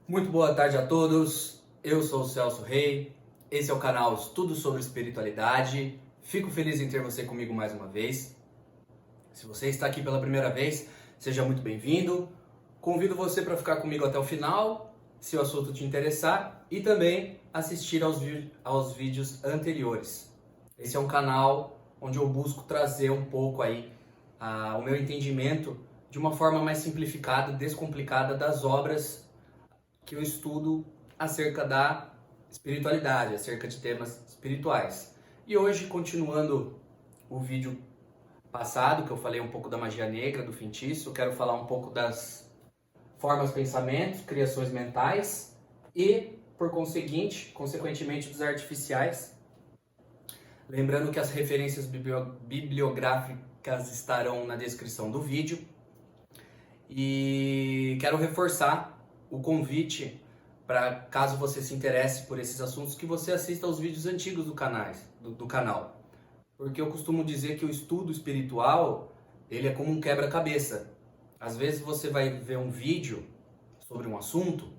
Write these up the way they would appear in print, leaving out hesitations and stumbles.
Muito boa tarde a todos, eu sou o Celso Rei, esse é o canal Estudo sobre Espiritualidade. Fico feliz em ter você comigo mais uma vez. Se você está aqui pela primeira vez, seja muito bem-vindo. Convido você para ficar comigo até o final, se o assunto te interessar, e também assistir aos vídeos anteriores. Esse é um canal onde eu busco trazer um pouco aí o meu entendimento de uma forma mais simplificada, descomplicada das obras que eu estudo acerca da espiritualidade, acerca de temas espirituais. E hoje, continuando o vídeo passado, que eu falei um pouco da magia negra, do feitiço, eu quero falar um pouco das formas, pensamentos, criações mentais e, por consequentemente, dos artificiais. Lembrando que as referências bibliográficas estarão na descrição do vídeo. E quero reforçar o convite para, caso você se interesse por esses assuntos, que você assista aos vídeos antigos do canal. Porque eu costumo dizer que o estudo espiritual, ele é como um quebra-cabeça. Às vezes você vai ver um vídeo sobre um assunto,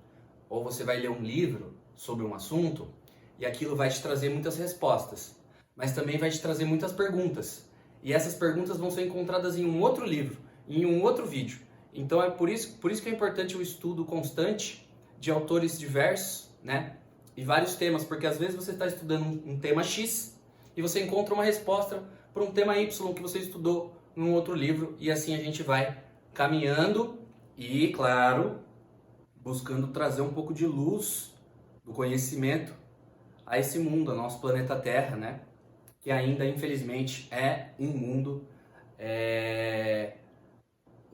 ou você vai ler um livro sobre um assunto, e aquilo vai te trazer muitas respostas, mas também vai te trazer muitas perguntas. E essas perguntas vão ser encontradas em um outro livro, em um outro vídeo. Então é por isso que é importante o estudo constante de autores diversos, né? E vários temas, porque às vezes você está estudando um tema X e você encontra uma resposta para um tema Y que você estudou num outro livro, e assim a gente vai caminhando e, claro, buscando trazer um pouco de luz do conhecimento a esse mundo, ao nosso planeta Terra, né? Que ainda, infelizmente, é um mundo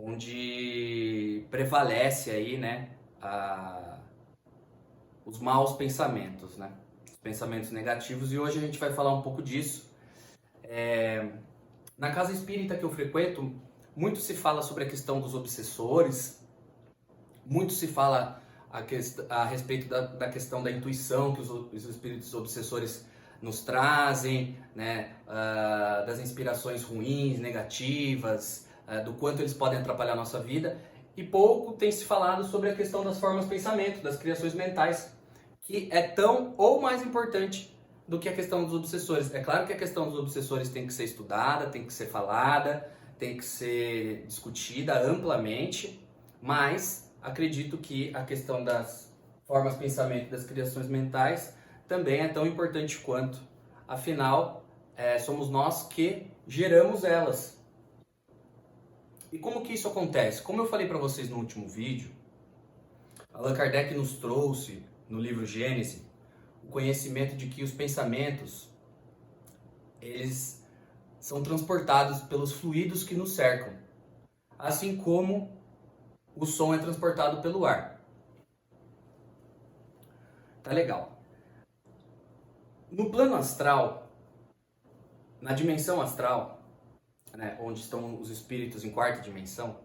onde prevalece aí, né, os maus pensamentos, né? Os pensamentos negativos, e hoje a gente vai falar um pouco disso. Na casa espírita que eu frequento, muito se fala sobre a questão dos obsessores, muito se fala a respeito da questão da intuição que os espíritos obsessores nos trazem, né? Das inspirações ruins, negativas, do quanto eles podem atrapalhar a nossa vida. E pouco tem se falado sobre a questão das formas de pensamento, das criações mentais, que é tão ou mais importante do que a questão dos obsessores. É claro que a questão dos obsessores tem que ser estudada, tem que ser falada, tem que ser discutida amplamente, mas acredito que a questão das formas de pensamento, das criações mentais, também é tão importante quanto. Afinal, somos nós que geramos elas. E como que isso acontece? Como eu falei para vocês no último vídeo, Allan Kardec nos trouxe no livro Gênesis o conhecimento de que os pensamentos, eles são transportados pelos fluidos que nos cercam, assim como o som é transportado pelo ar. Tá legal. No plano astral, na dimensão astral, né, onde estão os espíritos em quarta dimensão,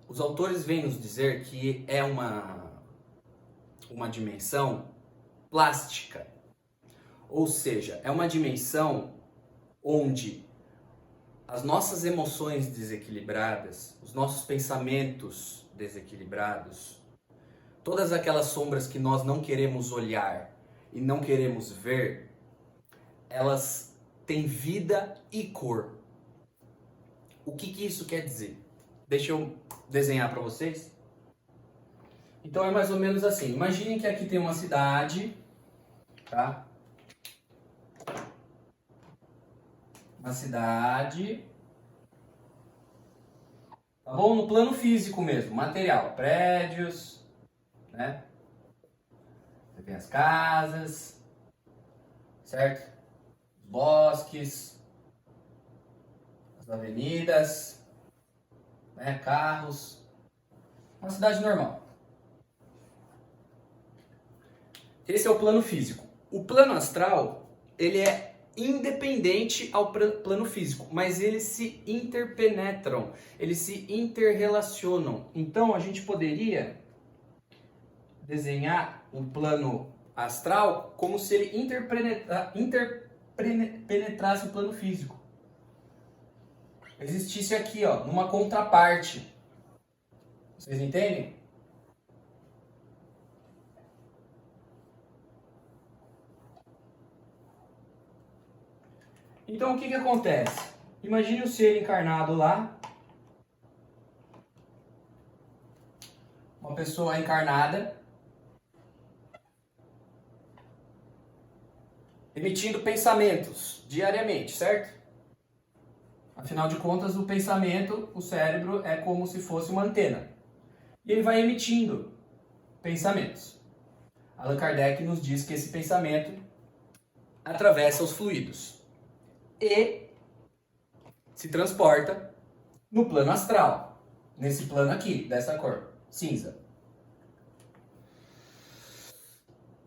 os autores vêm nos dizer que é uma dimensão plástica, ou seja, é uma dimensão onde as nossas emoções desequilibradas, os nossos pensamentos desequilibrados, todas aquelas sombras que nós não queremos olhar e não queremos ver, elas têm vida e cor. O que isso quer dizer? Deixa eu desenhar para vocês. Então é mais ou menos assim. Imaginem que aqui tem uma cidade, tá? Uma cidade, tá bom? No plano físico mesmo, material, prédios, né? Você tem as casas, certo? Os bosques, as avenidas, né? Carros, uma cidade normal. Esse é o plano físico. O plano astral, ele é independente ao plano físico, mas eles se interpenetram, eles se interrelacionam. Então a gente poderia desenhar um plano astral como se ele interpenetrasse o plano físico. Existisse aqui, ó, numa contraparte. Vocês entendem? Então o que acontece? Imagine o ser encarnado lá, uma pessoa encarnada, emitindo pensamentos diariamente, certo? Afinal de contas, o pensamento, o cérebro, é como se fosse uma antena. E ele vai emitindo pensamentos. Allan Kardec nos diz que esse pensamento atravessa os fluidos e se transporta no plano astral, nesse plano aqui, dessa cor, cinza.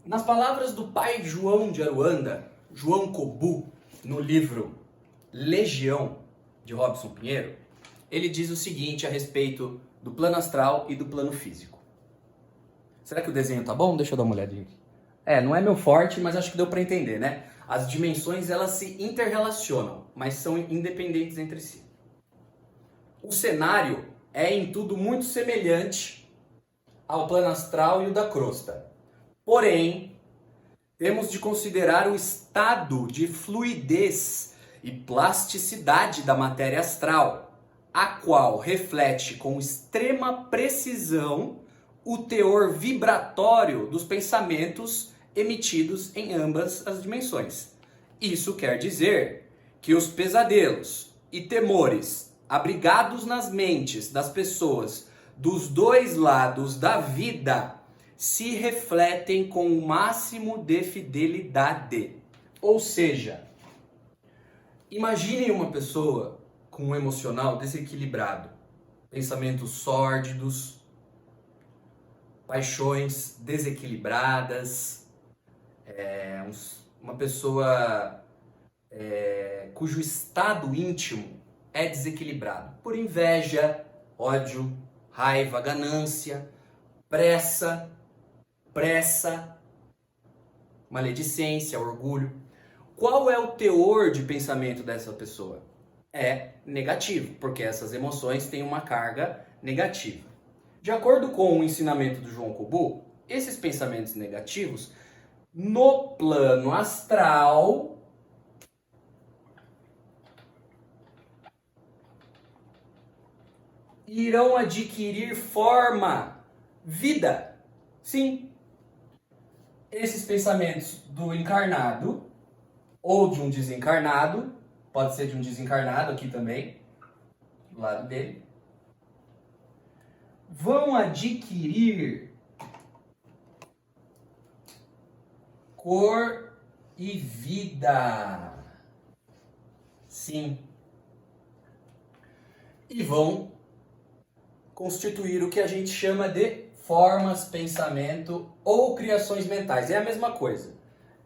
Nas palavras do pai João de Aruanda, João Kobu, no livro Legião, de Robson Pinheiro, ele diz o seguinte a respeito do plano astral e do plano físico. Será que o desenho tá bom? Deixa eu dar uma olhadinha aqui. Não é meu forte, mas acho que deu para entender, né? As dimensões, elas se interrelacionam, mas são independentes entre si. O cenário é em tudo muito semelhante ao plano astral e o da crosta. Porém, temos de considerar o estado de fluidez e plasticidade da matéria astral, a qual reflete com extrema precisão o teor vibratório dos pensamentos emitidos em ambas as dimensões. Isso quer dizer que os pesadelos e temores abrigados nas mentes das pessoas dos dois lados da vida se refletem com o máximo de fidelidade. Ou seja, imaginem uma pessoa com um emocional desequilibrado, pensamentos sórdidos, paixões desequilibradas, uma pessoa cujo estado íntimo é desequilibrado por inveja, ódio, raiva, ganância, pressa, maledicência, orgulho. Qual é o teor de pensamento dessa pessoa? É negativo, porque essas emoções têm uma carga negativa. De acordo com o ensinamento do João Kobu, esses pensamentos negativos, no plano astral, irão adquirir forma, vida. Sim, esses pensamentos do encarnado ou de um desencarnado, pode ser de um desencarnado aqui também, do lado dele, vão adquirir cor e vida. Sim. E vão constituir o que a gente chama de formas, pensamento ou criações mentais. É a mesma coisa.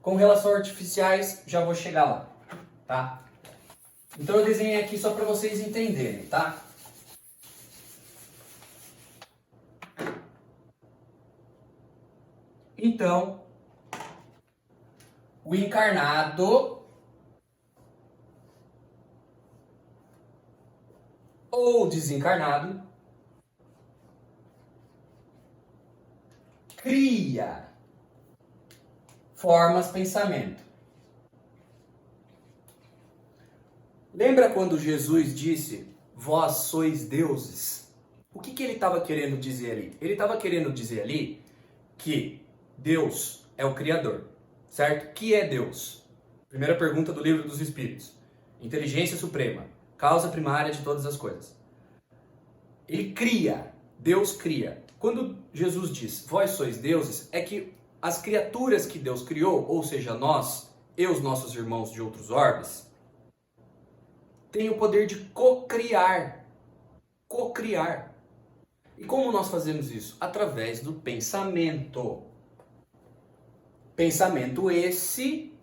Com relação a artificiais, já vou chegar lá, tá? Então eu desenhei aqui só para vocês entenderem, tá? Então, o encarnado ou desencarnado cria formas, pensamento. Lembra quando Jesus disse, vós sois deuses? O que ele estava querendo dizer ali? Ele estava querendo dizer ali que Deus é o Criador, certo? Que é Deus? Primeira pergunta do Livro dos Espíritos. Inteligência suprema, causa primária de todas as coisas. Ele cria, Deus cria. Quando Jesus diz, vós sois deuses, é que as criaturas que Deus criou, ou seja, nós e os nossos irmãos de outros orbes, têm o poder de cocriar. Cocriar. E como nós fazemos isso? Através do pensamento. Pensamento esse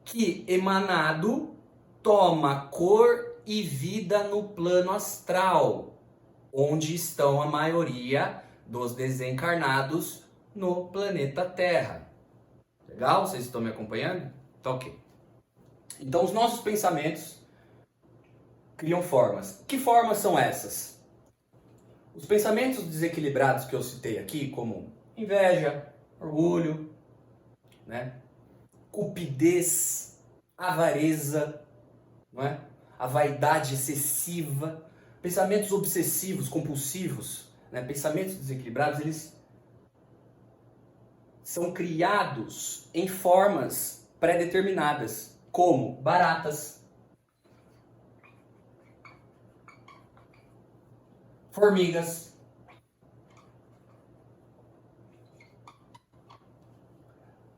que, emanado, toma cor e vida no plano astral, onde estão a maioria dos desencarnados no planeta Terra. Legal? Vocês estão me acompanhando? Tá ok. Então, os nossos pensamentos criam formas. Que formas são essas? Os pensamentos desequilibrados que eu citei aqui, como inveja, orgulho, cupidez, avareza, não é? A vaidade excessiva, pensamentos obsessivos, compulsivos, né? Pensamentos desequilibrados, eles são criados em formas pré-determinadas, como baratas, formigas,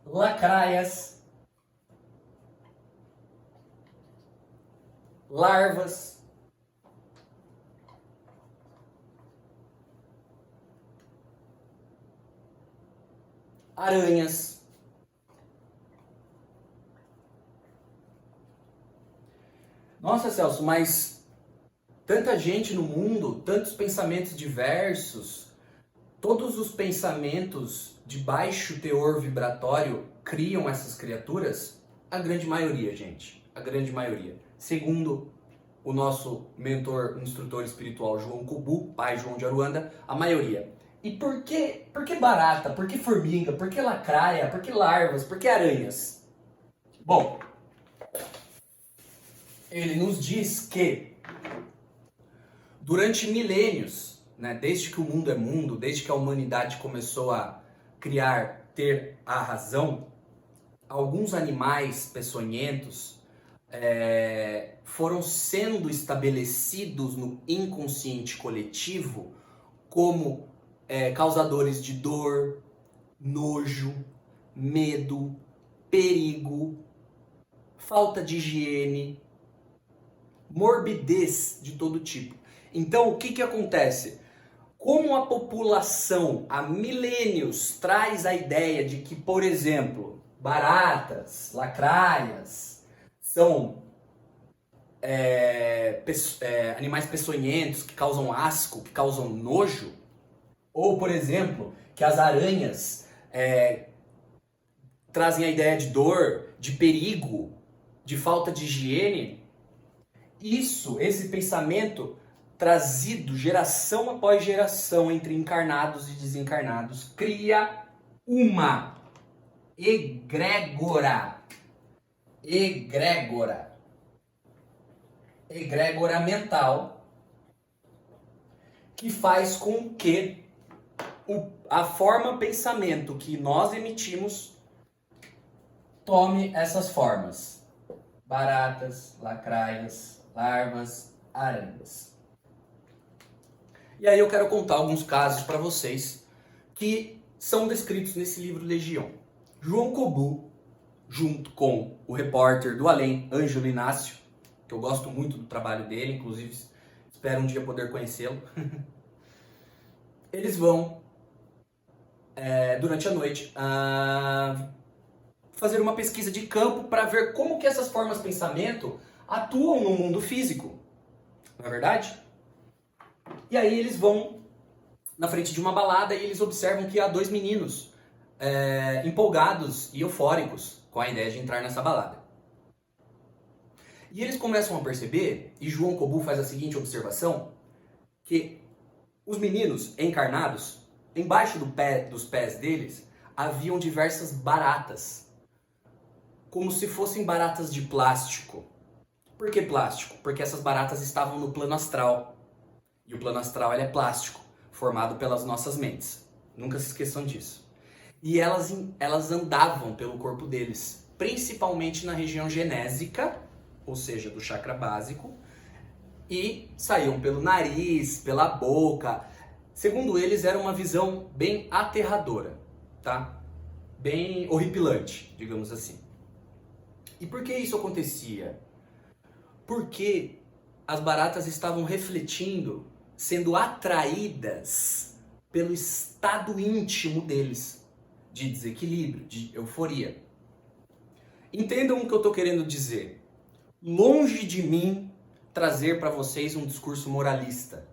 lacraias, larvas, aranhas. Nossa, Celso, mas tanta gente no mundo, tantos pensamentos diversos, todos os pensamentos de baixo teor vibratório criam essas criaturas? A grande maioria, gente. A grande maioria. Segundo o nosso mentor, instrutor espiritual João Kubu, pai João de Aruanda, a maioria. E por que barata? Por que formiga? Por que lacraia? Por que larvas? Por que aranhas? Bom, ele nos diz que durante milênios, né, desde que o mundo é mundo, desde que a humanidade começou a ter a razão, alguns animais peçonhentos foram sendo estabelecidos no inconsciente coletivo como causadores de dor, nojo, medo, perigo, falta de higiene, morbidez de todo tipo. Então, o que acontece? Como a população há milênios traz a ideia de que, por exemplo, baratas, lacraias, são animais peçonhentos que causam asco, que causam nojo, ou, por exemplo, que as aranhas trazem a ideia de dor, de perigo, de falta de higiene, esse pensamento trazido geração após geração entre encarnados e desencarnados, cria uma egrégora mental que faz com que a forma pensamento que nós emitimos tome essas formas: baratas, lacraias, larvas, aranhas. E aí eu quero contar alguns casos para vocês que são descritos nesse livro Legião. João Kubu, junto com o repórter do além, Ângelo Inácio, que eu gosto muito do trabalho dele, inclusive espero um dia poder conhecê-lo, eles vão, durante a noite, fazer uma pesquisa de campo para ver como que essas formas de pensamento atuam no mundo físico. Não é verdade? E aí eles vão na frente de uma balada e eles observam que há dois meninos empolgados e eufóricos com a ideia de entrar nessa balada. E eles começam a perceber, e João Kubu faz a seguinte observação, que os meninos encarnados, embaixo dos pés deles, haviam diversas baratas, como se fossem baratas de plástico. Por que plástico? Porque essas baratas estavam no plano astral. E o plano astral é plástico, formado pelas nossas mentes. Nunca se esqueçam disso. E elas andavam pelo corpo deles, principalmente na região genésica, ou seja, do chakra básico, e saíam pelo nariz, pela boca. Segundo eles, era uma visão bem aterradora, tá? Bem horripilante, digamos assim. E por que isso acontecia? Porque as baratas estavam refletindo, sendo atraídas pelo estado íntimo deles, de desequilíbrio, de euforia. Entendam o que eu estou querendo dizer. Longe de mim trazer para vocês um discurso moralista.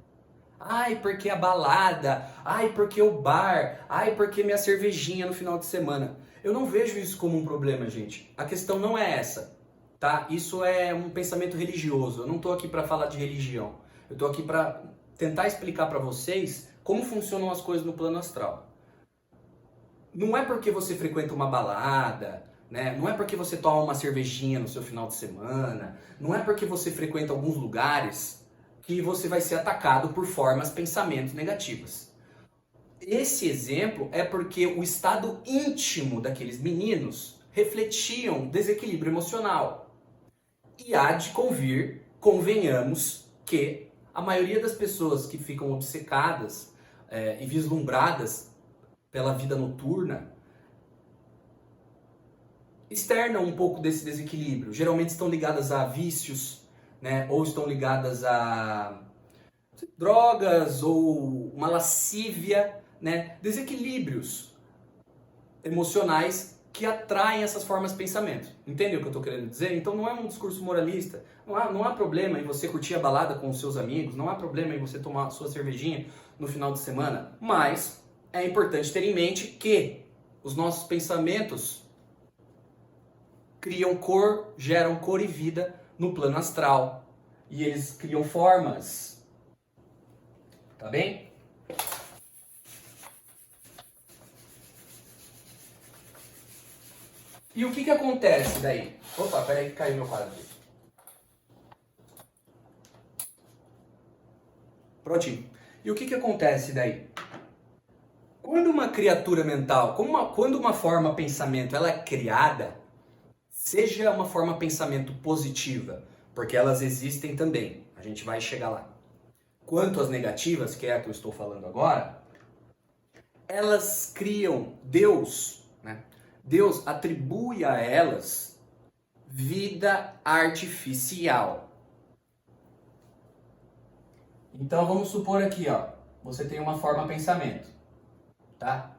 Ai, porque a balada, ai, porque o bar, ai, porque minha cervejinha no final de semana. Eu não vejo isso como um problema, gente. A questão não é essa, tá? Isso é um pensamento religioso. Eu não estou aqui para falar de religião. Eu estou aqui para tentar explicar para vocês como funcionam as coisas no plano astral. Não é porque você frequenta uma balada, né? Não é porque você toma uma cervejinha no seu final de semana, não é porque você frequenta alguns lugares que você vai ser atacado por formas, pensamentos negativas. Esse exemplo é porque o estado íntimo daqueles meninos refletiam desequilíbrio emocional. E há de convir, convenhamos, que a maioria das pessoas que ficam obcecadas e vislumbradas pela vida noturna externam um pouco desse desequilíbrio. Geralmente estão ligadas a vícios, né? Ou estão ligadas a drogas ou uma lascívia, né? Desequilíbrios emocionais que atraem essas formas de pensamento. Entende o que eu estou querendo dizer? Então não é um discurso moralista. Não há problema em você curtir a balada com os seus amigos, não há problema em você tomar sua cervejinha no final de semana, mas é importante ter em mente que os nossos pensamentos criam cor, geram cor e vida no plano astral. E eles criam formas. Tá bem? E o que acontece daí? Opa, peraí que caiu meu quadro aqui. Prontinho. E o que acontece daí? Quando uma criatura mental, quando uma forma pensamento ela é criada, seja uma forma pensamento positiva, porque elas existem também, a gente vai chegar lá. Quanto às negativas, que é a que eu estou falando agora, elas criam Deus, né? Deus atribui a elas vida artificial. Então vamos supor aqui, ó, você tem uma forma pensamento, tá?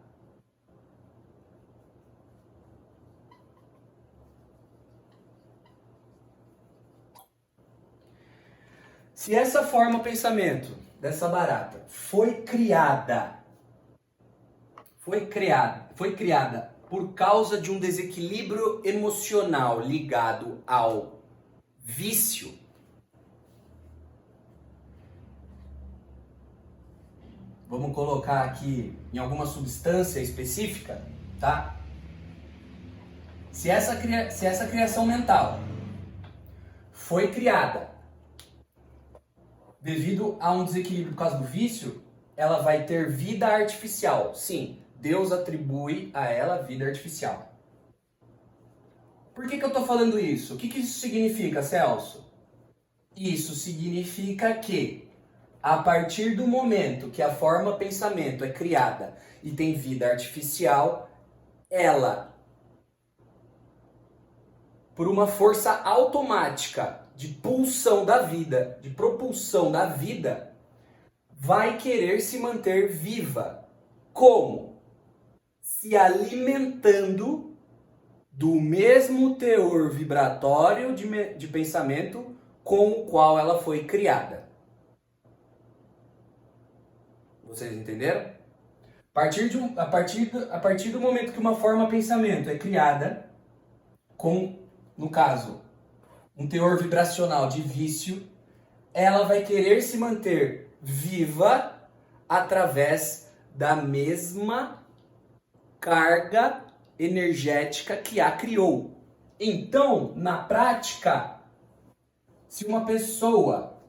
Se essa forma pensamento dessa barata foi criada por causa de um desequilíbrio emocional ligado ao vício, vamos colocar aqui em alguma substância específica, tá? Se essa criação mental foi criada devido a um desequilíbrio por causa do vício, ela vai ter vida artificial. Sim, Deus atribui a ela vida artificial. Por que eu estou falando isso? O que isso significa, Celso? Isso significa que, a partir do momento que a forma pensamento é criada e tem vida artificial, ela, por uma força automática de pulsão da vida, de propulsão da vida, vai querer se manter viva. Como? Se alimentando do mesmo teor vibratório de pensamento com o qual ela foi criada. Vocês entenderam? A partir do momento que uma forma pensamento é criada, com, no caso, um teor vibracional de vício, ela vai querer se manter viva através da mesma carga energética que a criou. Então, na prática, se uma pessoa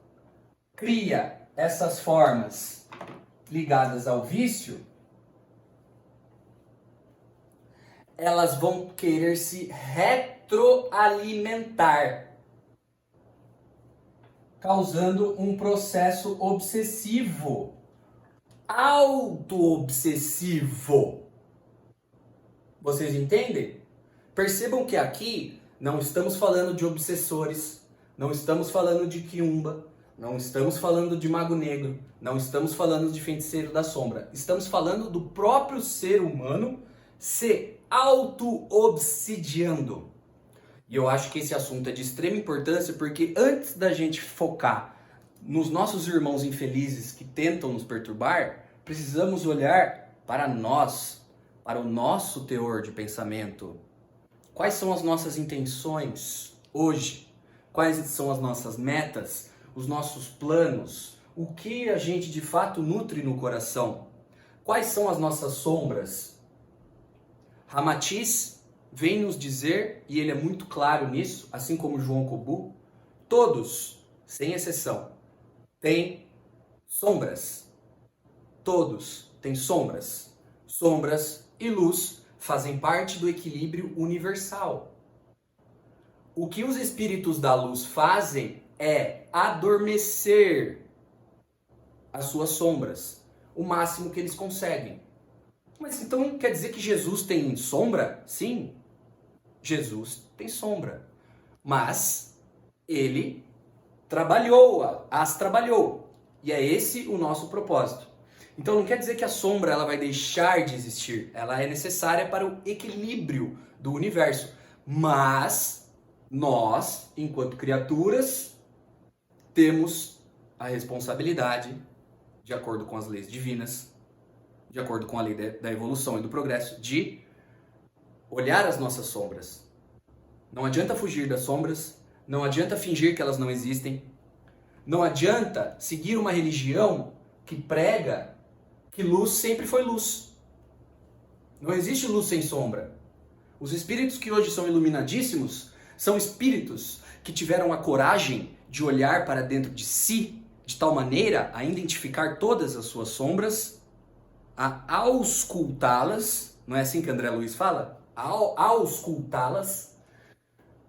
cria essas formas ligadas ao vício, elas vão querer se retroalimentar, causando um processo obsessivo, auto-obsessivo. Vocês entendem? Percebam que aqui não estamos falando de obsessores, não estamos falando de quiumba, não estamos falando de mago negro, não estamos falando de feiticeiro da sombra. Estamos falando do próprio ser humano se auto-obsidiando. E eu acho que esse assunto é de extrema importância porque antes da gente focar nos nossos irmãos infelizes que tentam nos perturbar, precisamos olhar para nós, para o nosso teor de pensamento. Quais são as nossas intenções hoje? Quais são as nossas metas, os nossos planos? O que a gente de fato nutre no coração? Quais são as nossas sombras? Ramatiz vem nos dizer, e ele é muito claro nisso, assim como João Kobu, todos, sem exceção, têm sombras. Todos têm sombras. Sombras e luz fazem parte do equilíbrio universal. O que os espíritos da luz fazem é adormecer as suas sombras, o máximo que eles conseguem. Mas então quer dizer que Jesus tem sombra? Sim, Jesus tem sombra. Mas ele as trabalhou. E é esse o nosso propósito. Então não quer dizer que a sombra ela vai deixar de existir. Ela é necessária para o equilíbrio do universo. Mas nós, enquanto criaturas, temos a responsabilidade, de acordo com as leis divinas, de acordo com a lei da evolução e do progresso, de olhar as nossas sombras. Não adianta fugir das sombras, não adianta fingir que elas não existem, não adianta seguir uma religião que prega que luz sempre foi luz. Não existe luz sem sombra. Os espíritos que hoje são iluminadíssimos são espíritos que tiveram a coragem de olhar para dentro de si, de tal maneira a identificar todas as suas sombras, a auscultá-las, não é assim que André Luiz fala? Auscultá-las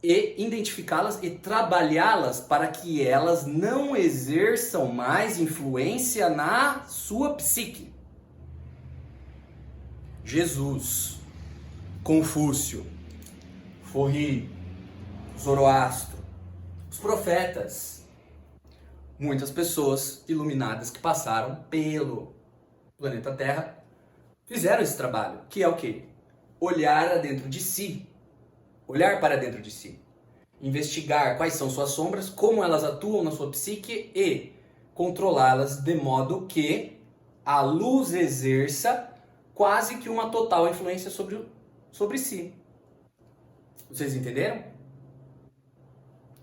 e identificá-las e trabalhá-las para que elas não exerçam mais influência na sua psique. Jesus, Confúcio, Forri, Zoroastro, os profetas, muitas pessoas iluminadas que passaram pelo planeta Terra fizeram esse trabalho, que é o quê? Olhar dentro de si, olhar para dentro de si, investigar quais são suas sombras, como elas atuam na sua psique e controlá-las de modo que a luz exerça quase que uma total influência sobre si. Vocês entenderam?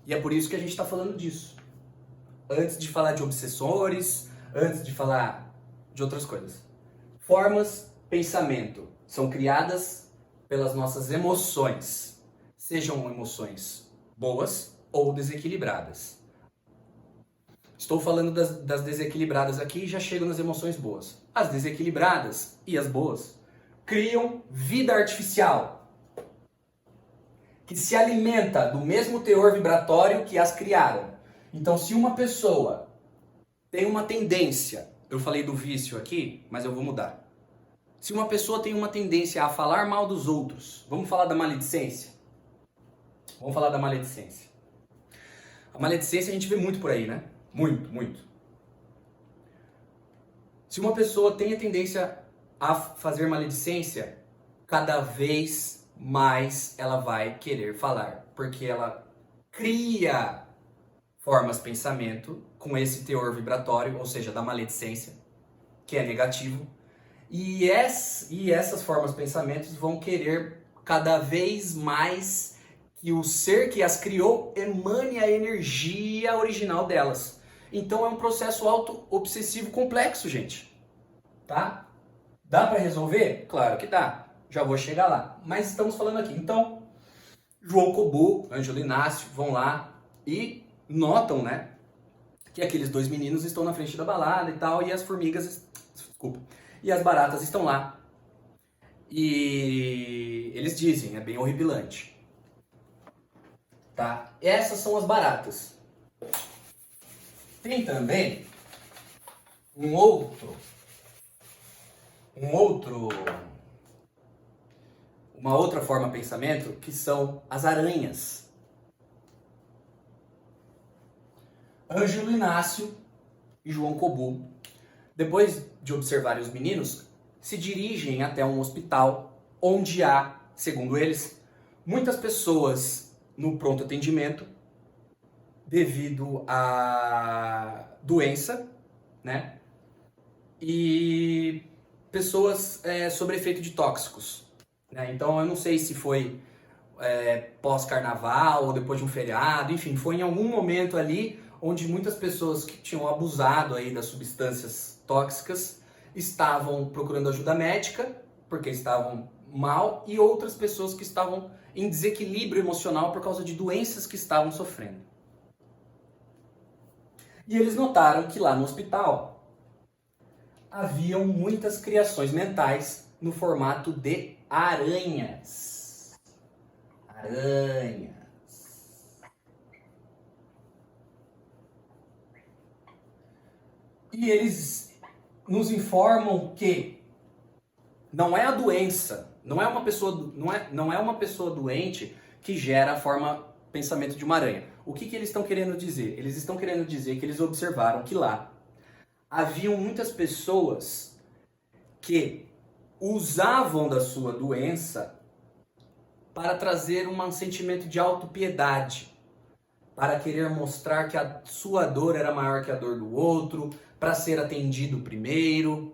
E é por isso que a gente está falando disso. Antes de falar de obsessores, antes de falar de outras coisas. Formas, pensamento, são criadas pelas nossas emoções. Sejam emoções boas ou desequilibradas. Estou falando das desequilibradas aqui e já chego nas emoções boas. As desequilibradas e as boas criam vida artificial, que se alimenta do mesmo teor vibratório que as criaram. Então, se uma pessoa tem uma tendência, eu falei do vício aqui, mas eu vou mudar. Se uma pessoa tem uma tendência a falar mal dos outros, vamos falar da maledicência? Vamos falar da maledicência. A maledicência a gente vê muito por aí, né? Muito, muito. Se uma pessoa tem a tendência a fazer maledicência, cada vez mais ela vai querer falar, porque ela cria formas de pensamento com esse teor vibratório, ou seja, da maledicência, que é negativo, e essas formas de pensamentos vão querer cada vez mais que o ser que as criou emane a energia original delas. Então é um processo auto-obsessivo complexo, gente. Tá? Dá para resolver? Claro que dá. Já vou chegar lá. Mas estamos falando aqui. Então, João Kobu, Ângelo Inácio vão lá e notam, né, que aqueles dois meninos estão na frente da balada e tal, e as formigas, desculpa, e as baratas estão lá. E eles dizem, é bem horripilante. Tá? Essas são as baratas. Tem também uma outra forma de pensamento, que são as aranhas. Ângelo Inácio e João Kobu, depois de observarem os meninos, se dirigem até um hospital onde há, segundo eles, muitas pessoas no pronto atendimento devido à doença, né? E pessoas sob efeito de tóxicos, né? Então eu não sei se foi pós-carnaval ou depois de um feriado, enfim, foi em algum momento ali onde muitas pessoas que tinham abusado aí das substâncias tóxicas estavam procurando ajuda médica porque estavam mal, e outras pessoas que estavam em desequilíbrio emocional por causa de doenças que estavam sofrendo. E eles notaram que lá no hospital haviam muitas criações mentais no formato de aranhas. Aranhas. E eles nos informam que não é a doença, não é uma pessoa doente que gera a forma pensamento de uma aranha. O que eles estão querendo dizer? Eles estão querendo dizer que eles observaram que lá haviam muitas pessoas que usavam da sua doença para trazer um sentimento de autopiedade, para querer mostrar que a sua dor era maior que a dor do outro, para ser atendido primeiro,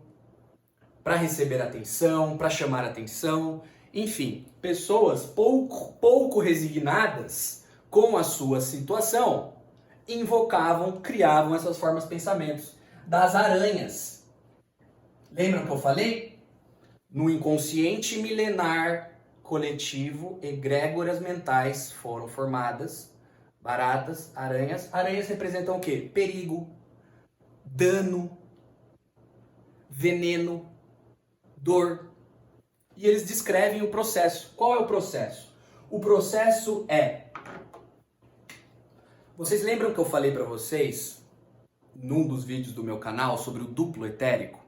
para receber atenção, para chamar atenção. Enfim, pessoas pouco resignadas com a sua situação invocavam, criavam essas formas de pensamentos das aranhas. Lembram que eu falei? No inconsciente milenar coletivo, egrégoras mentais foram formadas, baratas, aranhas. Aranhas representam o quê? Perigo, dano, veneno, dor. E eles descrevem o processo. Qual é o processo? O processo é... Vocês lembram que eu falei para vocês, num dos vídeos do meu canal, sobre o duplo etérico?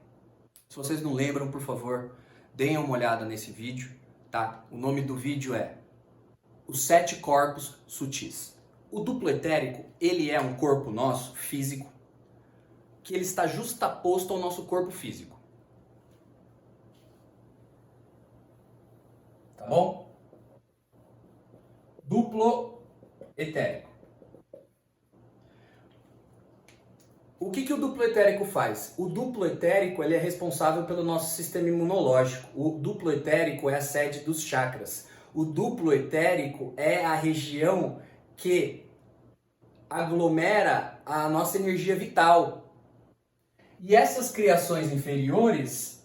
Se vocês não lembram, por favor, deem uma olhada nesse vídeo, tá? O nome do vídeo é Os 7 Corpos Sutis. O duplo etérico, ele é um corpo nosso, físico, que ele está justaposto ao nosso corpo físico. Tá bom? Duplo etérico. O que o duplo etérico faz? O duplo etérico ele é responsável pelo nosso sistema imunológico. O duplo etérico é a sede dos chakras. O duplo etérico é a região que aglomera a nossa energia vital. E essas criações inferiores,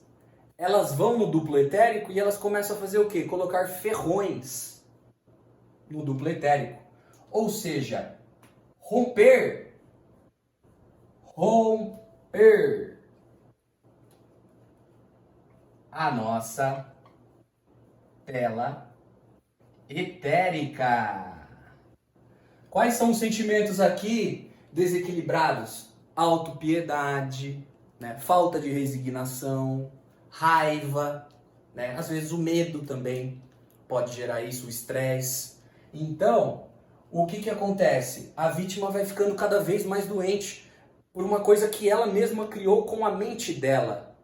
elas vão no duplo etérico e elas começam a fazer o quê? Colocar ferrões no duplo etérico. Ou seja, romper a nossa tela etérica. Quais são os sentimentos aqui desequilibrados? Autopiedade, né? Falta de resignação, raiva, né? Às vezes o medo também pode gerar isso, o estresse. Então, o que acontece? A vítima vai ficando cada vez mais doente por uma coisa que ela mesma criou com a mente dela.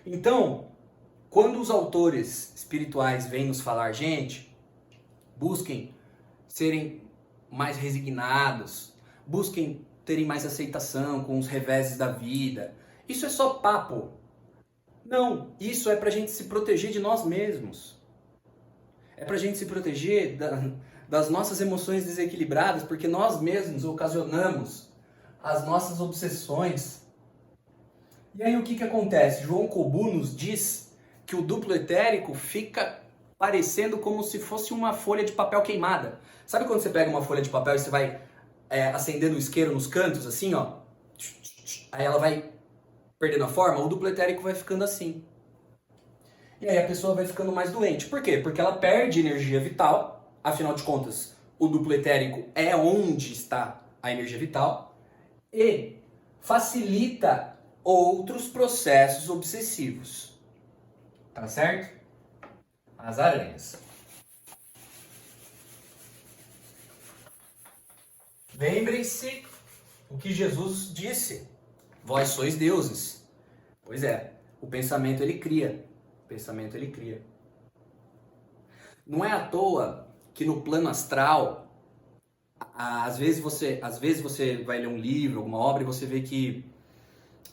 Então, quando os autores espirituais vêm nos falar, gente, busquem serem mais resignados, busquem terem mais aceitação com os reveses da vida, isso é só papo. Não, isso é pra gente se proteger de nós mesmos. É pra gente se proteger das nossas emoções desequilibradas, porque nós mesmos ocasionamos as nossas obsessões. E aí o que acontece? João Kobu nos diz que o duplo etérico fica parecendo como se fosse uma folha de papel queimada. Sabe quando você pega uma folha de papel e você vai acendendo o isqueiro nos cantos, assim, ó? Aí ela vai perdendo a forma, o duplo etérico vai ficando assim. E aí a pessoa vai ficando mais doente. Por quê? Porque ela perde energia vital, afinal de contas, o duplo etérico é onde está a energia vital, e facilita outros processos obsessivos. Tá certo? As aranhas. Lembrem-se o que Jesus disse. Vós sois deuses. Pois é, o pensamento ele cria. O pensamento ele cria. Não é à toa que no plano astral, às vezes você vai ler um livro, alguma obra, e você vê que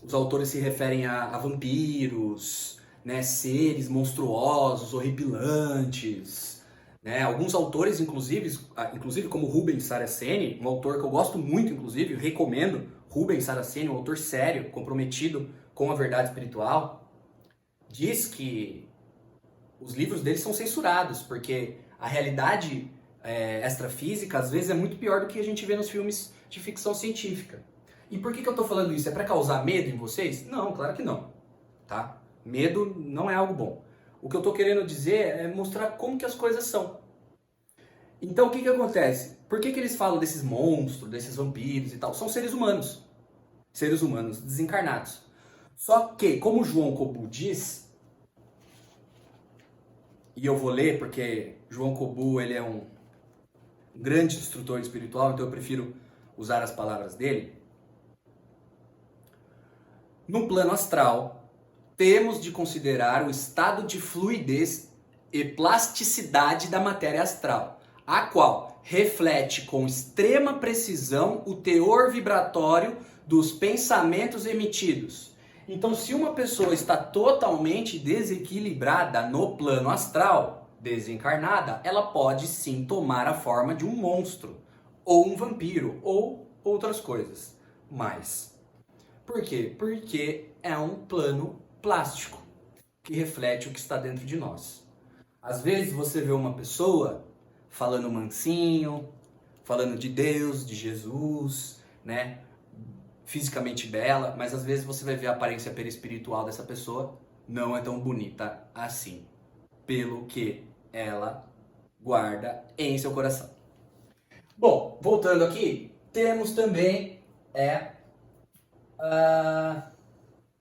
os autores se referem a vampiros, né, seres monstruosos, horripilantes, né? Alguns autores, inclusive como Rubens Saraceni, um autor que eu gosto muito, inclusive, recomendo, Rubens Saraceni, um autor sério, comprometido com a verdade espiritual, diz que os livros deles são censurados, porque a realidade extrafísica às vezes é muito pior do que a gente vê nos filmes de ficção científica. E por que eu tô falando isso? É para causar medo em vocês? Não, claro que não, tá? Medo não é algo bom. O que eu tô querendo dizer é mostrar como que as coisas são. Então o que acontece? Por que eles falam desses monstros, desses vampiros e tal? São seres humanos desencarnados. Só que, como João Kobu diz, e eu vou ler porque João Kobu ele é um grande instrutor espiritual, então eu prefiro usar as palavras dele. No plano astral, temos de considerar o estado de fluidez e plasticidade da matéria astral, a qual reflete com extrema precisão o teor vibratório dos pensamentos emitidos. Então, se uma pessoa está totalmente desequilibrada no plano astral, desencarnada, ela pode sim tomar a forma de um monstro, ou um vampiro, ou outras coisas. Mas, por quê? Porque é um plano plástico, que reflete o que está dentro de nós. Às vezes você vê uma pessoa falando mansinho, falando de Deus, de Jesus, né? Fisicamente bela, mas às vezes você vai ver a aparência perispiritual dessa pessoa, não é tão bonita assim, pelo que ela guarda em seu coração. Bom, voltando aqui, temos também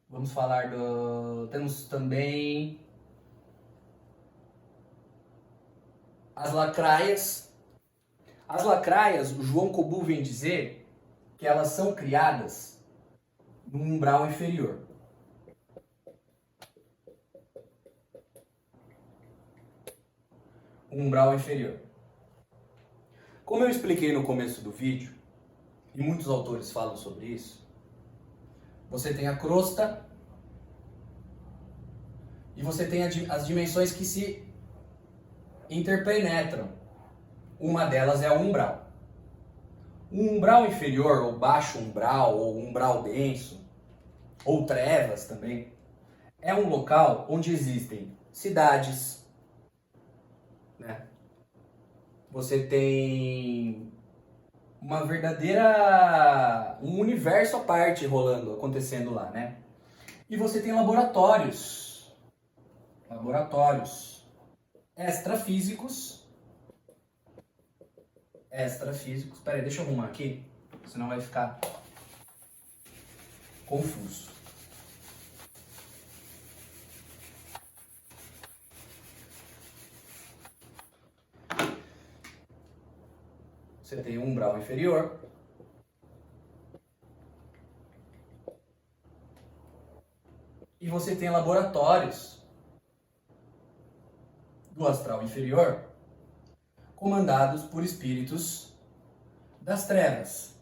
vamos falar temos também as lacraias. As lacraias, o João Kobu vem dizer que elas são criadas no umbral inferior. Umbral inferior. Como eu expliquei no começo do vídeo, e muitos autores falam sobre isso, você tem a crosta e você tem as dimensões que se interpenetram. Uma delas é o umbral. O umbral inferior, ou baixo umbral, ou umbral denso, ou trevas também, é um local onde existem cidades, né? Você tem uma verdadeira... um universo à parte acontecendo lá, né? E você tem laboratórios extrafísicos. Peraí, deixa eu arrumar aqui, senão vai ficar confuso. Você tem um umbral inferior. E você tem laboratórios do astral inferior comandados por espíritos das trevas.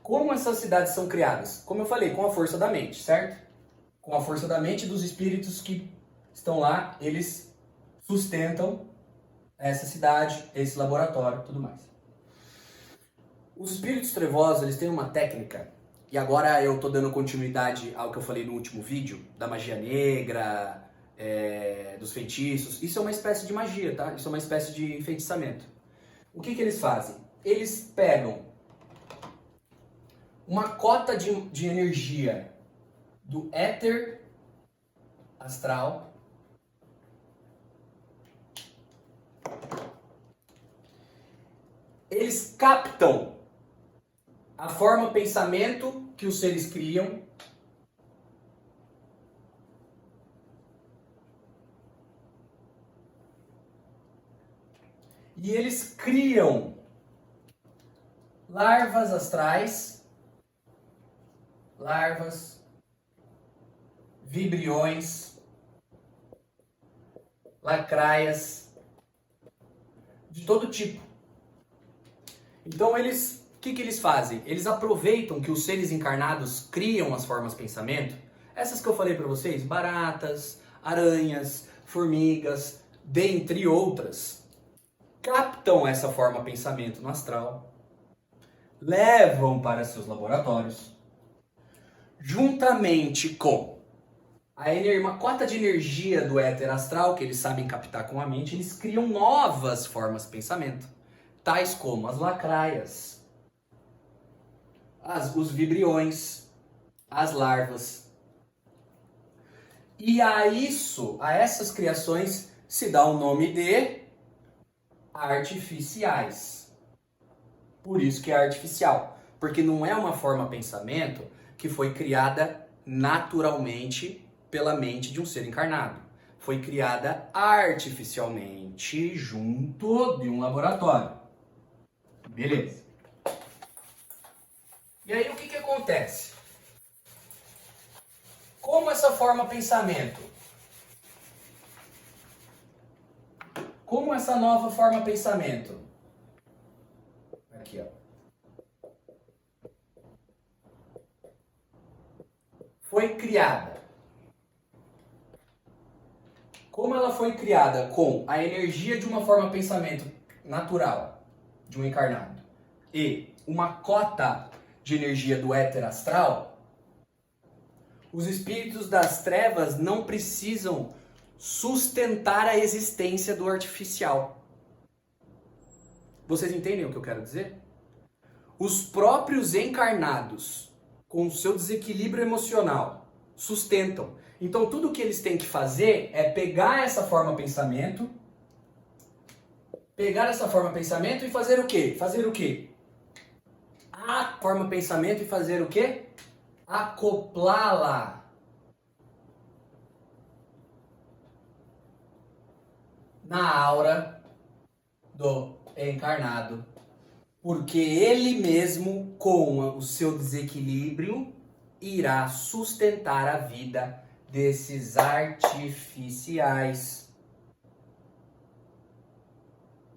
Como essas cidades são criadas? Como eu falei, com a força da mente, certo? Com a força da mente dos espíritos que estão lá, eles sustentam essa cidade, esse laboratório, tudo mais. Os espíritos trevosos, eles têm uma técnica, e agora eu estou dando continuidade ao que eu falei no último vídeo, da magia negra, dos feitiços. Isso é uma espécie de magia, tá? Isso é uma espécie de enfeitiçamento. O que eles fazem? Eles pegam uma cota de energia do éter astral, eles captam a forma pensamento que os seres criam, e eles criam larvas astrais, vibriões, lacraias, de todo tipo. Então o que eles fazem? Eles aproveitam que os seres encarnados criam as formas pensamento, essas que eu falei para vocês, baratas, aranhas, formigas, dentre outras, captam essa forma pensamento no astral, levam para seus laboratórios, juntamente com uma cota de energia do éter astral, que eles sabem captar com a mente, eles criam novas formas de pensamento, tais como as lacraias, os vibriões, as larvas. E a essas criações se dá o nome de artificiais. Por isso que é artificial, porque não é uma forma de pensamento que foi criada naturalmente pela mente de um ser encarnado. Foi criada artificialmente junto de um laboratório. Beleza. E aí o que acontece? Como essa forma de pensamento? Como essa nova forma de pensamento? Aqui, ó. Foi criada. Como ela foi criada com a energia de uma forma de pensamento natural de um encarnado e uma cota de energia do éter astral, os espíritos das trevas não precisam sustentar a existência do artificial. Vocês entendem o que eu quero dizer? Os próprios encarnados, com o seu desequilíbrio emocional, sustentam. Então tudo que eles têm que fazer é pegar essa forma de pensamento, e fazer o quê? Fazer o quê? A forma de pensamento e fazer o quê? Acoplá-la na aura do encarnado. Porque ele mesmo, com o seu desequilíbrio, irá sustentar a vida desses artificiais.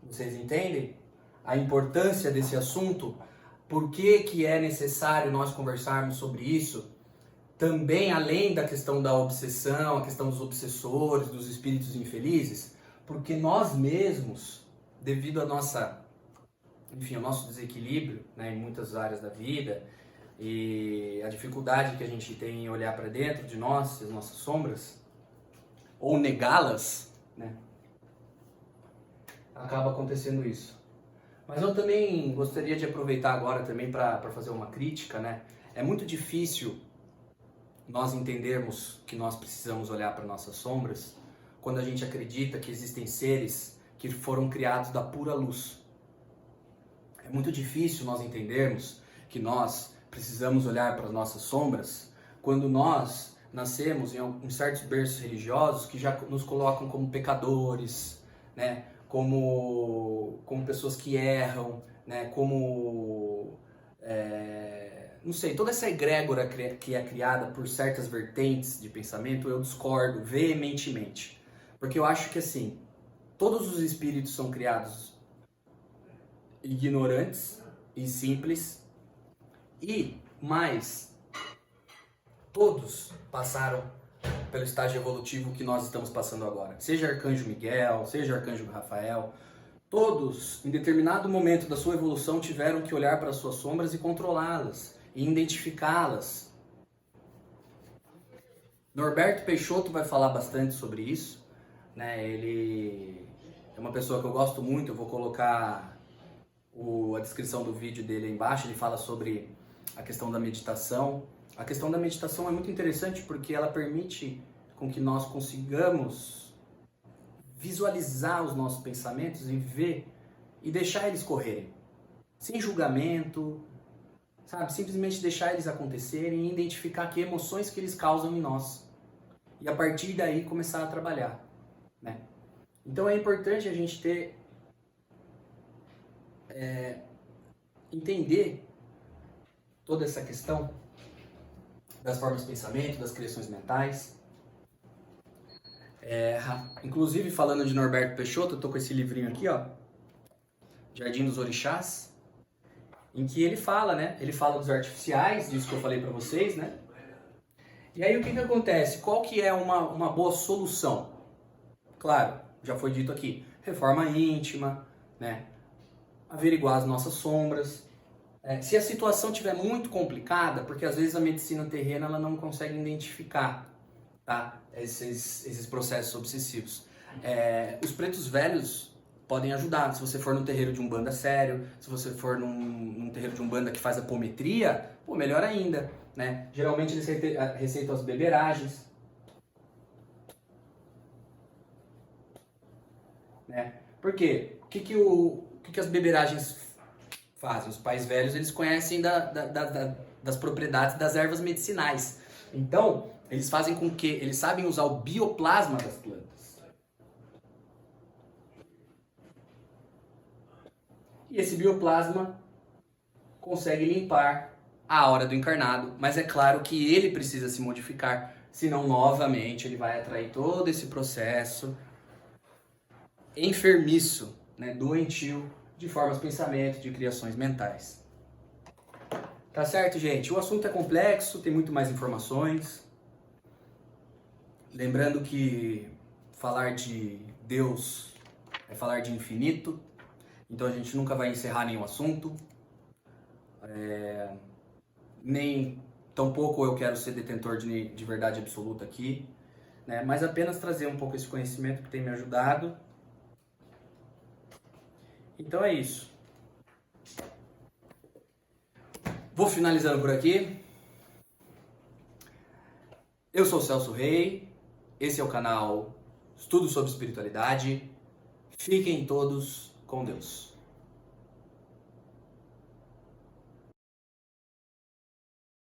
Vocês entendem a importância desse assunto? Por que é necessário nós conversarmos sobre isso? Também, além da questão da obsessão, a questão dos obsessores, dos espíritos infelizes, porque nós mesmos, devido à nossa, ao nosso desequilíbrio, né, em muitas áreas da vida, e a dificuldade que a gente tem em olhar para dentro de nós, as nossas sombras, ou negá-las, né, acaba acontecendo isso. Mas eu também gostaria de aproveitar agora também para fazer uma crítica, né? É muito difícil nós entendermos que nós precisamos olhar para nossas sombras quando a gente acredita que existem seres que foram criados da pura luz. É muito difícil nós entendermos que nós precisamos olhar para as nossas sombras quando nós nascemos em certos berços religiosos que já nos colocam como pecadores, né? Como pessoas que erram, né? Não sei, toda essa egrégora que é criada por certas vertentes de pensamento, eu discordo veementemente. Porque eu acho que, assim, todos os espíritos são criados ignorantes e simples, mas todos passaram pelo estágio evolutivo que nós estamos passando agora. Seja Arcanjo Miguel, seja Arcanjo Rafael, todos, em determinado momento da sua evolução, tiveram que olhar para as suas sombras e controlá-las, e identificá-las. Norberto Peixoto vai falar bastante sobre isso, né? Ele é uma pessoa que eu gosto muito, eu vou colocar a descrição do vídeo dele aí embaixo. Ele fala sobre a questão da meditação. A questão da meditação é muito interessante porque ela permite com que nós consigamos visualizar os nossos pensamentos e ver e deixar eles correrem, sem julgamento, sabe? Simplesmente deixar eles acontecerem e identificar que emoções que eles causam em nós. E a partir daí começar a trabalhar, né? Então é importante a gente entender toda essa questão das formas de pensamento, das criações mentais. Inclusive, falando de Norberto Peixoto, eu tô com esse livrinho aqui, ó, Jardim dos Orixás, em que ele fala, né? Ele fala dos artificiais, disso que eu falei para vocês, né? E aí o que acontece? Qual que é uma boa solução? Claro, já foi dito aqui, reforma íntima, né? Averiguar as nossas sombras. Se a situação estiver muito complicada, porque às vezes a medicina terrena ela não consegue identificar tá? Esses processos obsessivos. Os pretos velhos podem ajudar. Se você for num terreiro de umbanda sério, se você for num terreiro de umbanda que faz apometria, pô, melhor ainda, né? Geralmente eles receitam as beberagens, né? Por quê? O que as beberagens fazem? Os pais velhos, eles conhecem das propriedades das ervas medicinais. Então, eles fazem com que eles sabem usar o bioplasma das plantas. E esse bioplasma consegue limpar a aura do encarnado, mas é claro que ele precisa se modificar, senão novamente ele vai atrair todo esse processo enfermiço, né, doentio, de formas de pensamento, de criações mentais. Tá certo, gente? O assunto é complexo, tem muito mais informações. Lembrando que falar de Deus é falar de infinito, então a gente nunca vai encerrar nenhum assunto. Nem tampouco eu quero ser detentor de verdade absoluta aqui, né? Mas apenas trazer um pouco esse conhecimento que tem me ajudado. Então é isso. Vou finalizando por aqui. Eu sou o Celso Rei, esse é o canal Estudo sobre Espiritualidade. Fiquem todos com Deus.